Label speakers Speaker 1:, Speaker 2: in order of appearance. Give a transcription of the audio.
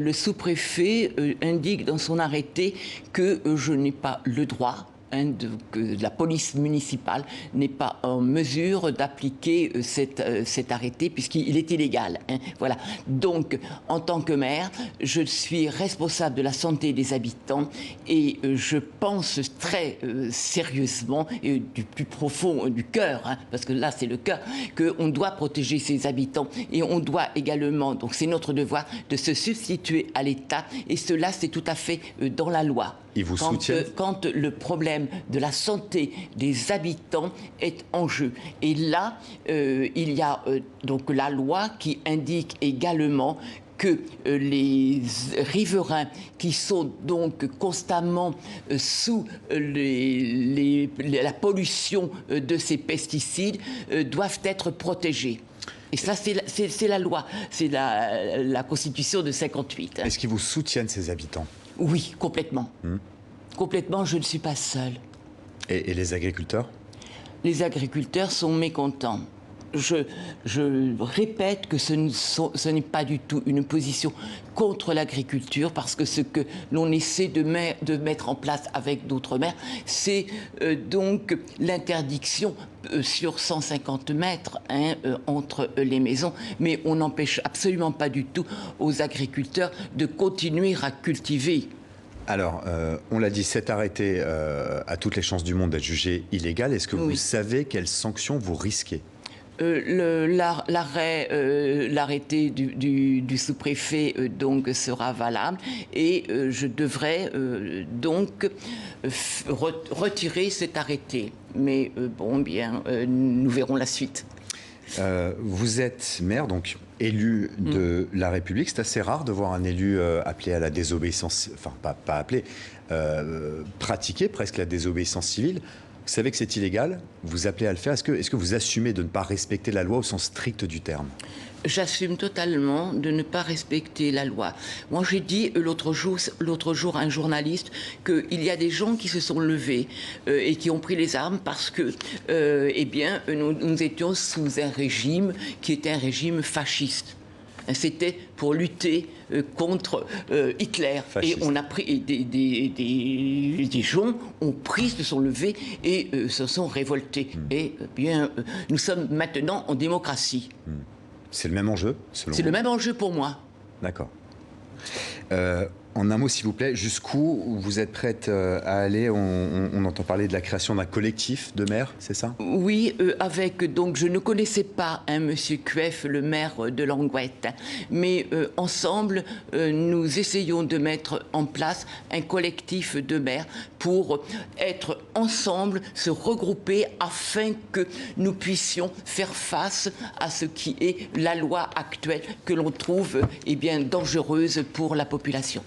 Speaker 1: Le sous-préfet indique dans son arrêté que je n'ai pas le droit, que la police municipale n'est pas en mesure d'appliquer cet arrêté puisqu'il est illégal. Voilà. Donc, en tant que maire, je suis responsable de la santé des habitants et je pense très sérieusement et du plus profond du cœur, parce que là c'est le cœur, qu'on doit protéger ses habitants et on doit également, donc c'est notre devoir, de se substituer à l'État et cela c'est tout à fait dans la loi.
Speaker 2: Ils vous soutiennent ?
Speaker 1: Quand le problème de la santé des habitants est en jeu. Et là, il y a donc la loi qui indique également que les riverains qui sont donc constamment sous la pollution de ces pesticides doivent être protégés. Et ça, c'est la loi, c'est la Constitution de 58.
Speaker 2: Est-ce qu'ils vous soutiennent, ces habitants ?
Speaker 1: Oui, complètement. Complètement, je ne suis pas seule.
Speaker 2: Et les agriculteurs ?
Speaker 1: Les agriculteurs sont mécontents. Je répète que ce n'est pas du tout une position contre l'agriculture, parce que ce que l'on essaie de mettre en place avec d'autres maires, c'est donc l'interdiction sur 150 mètres entre les maisons, mais on n'empêche absolument pas du tout aux agriculteurs de continuer à cultiver.
Speaker 2: Alors, on l'a dit, cet arrêté a toutes les chances du monde d'être jugé illégal. Est-ce que vous savez quelles sanctions vous risquez ?
Speaker 1: L'arrêté du sous-préfet donc sera valable et je devrais donc retirer cet arrêté. Mais bon, bien, nous verrons la suite.
Speaker 2: Vous êtes maire, donc élu de la République. C'est assez rare de voir un élu appelé à la désobéissance, enfin pas appelé, pratiquer presque la désobéissance civile. Vous savez que c'est illégal, vous appelez à le faire. Est-ce que vous assumez de ne pas respecter la loi au sens strict du terme ?
Speaker 1: J'assume totalement de ne pas respecter la loi. Moi, j'ai dit l'autre jour à un journaliste qu'il y a des gens qui se sont levés et qui ont pris les armes parce que, eh bien, nous étions sous un régime qui était un régime fasciste. C'était pour lutter contre Hitler. Fasciste. Et on a pris des gens se sont levés et se sont révoltés. Et bien, nous sommes maintenant en démocratie.
Speaker 2: C'est le même enjeu, selon vous ?
Speaker 1: C'est le même enjeu pour moi.
Speaker 2: D'accord. En un mot, s'il vous plaît, jusqu'où vous êtes prête à aller ? On entend parler de la création d'un collectif de maires, c'est ça ?
Speaker 1: Oui, donc je ne connaissais pas Monsieur Cueff, le maire de Languette, mais ensemble, nous essayons de mettre en place un collectif de maires pour être ensemble, se regrouper afin que nous puissions faire face à ce qui est la loi actuelle que l'on trouve dangereuse pour la population.